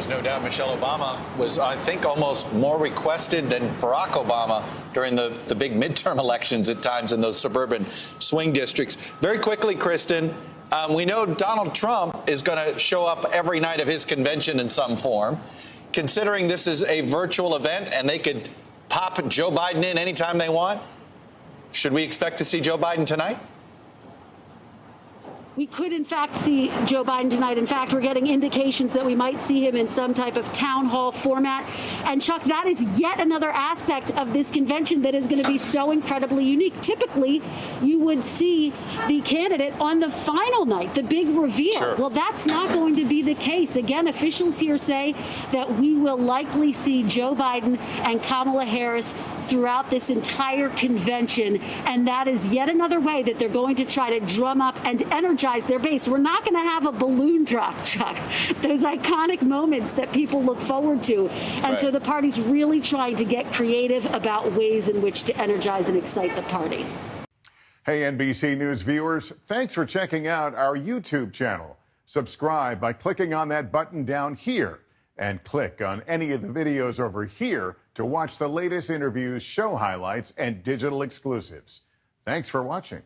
There's no doubt Michelle Obama was, I think, almost more requested than Barack Obama during the big midterm elections at times in those suburban swing districts. Very quickly, Kristen, we know Donald Trump is going to show up every night of his convention in some form. Considering this is a virtual event and they could pop Joe Biden in anytime they want, should we expect to see Joe Biden tonight? We could, in fact, see Joe Biden tonight. In fact, we're getting indications that we might see him in some type of town hall format. And, Chuck, that is yet another aspect of this convention that is going to be so incredibly unique. Typically, you would see the candidate on the final night, the big reveal. Sure. Well, that's not going to be the case. Again, officials here say that we will likely see Joe Biden and Kamala Harris throughout this entire convention. And that is yet another way that they're going to try to drum up and energize their base. We're not going to have a balloon drop, Chuck. Those iconic moments that people look forward to. And so the party's really trying to get creative about ways in which to energize and excite the party. Hey, NBC News viewers, thanks for checking out our YouTube channel. Subscribe by clicking on that button down here and click on any of the videos over here to watch the latest interviews, show highlights, and digital exclusives. Thanks for watching.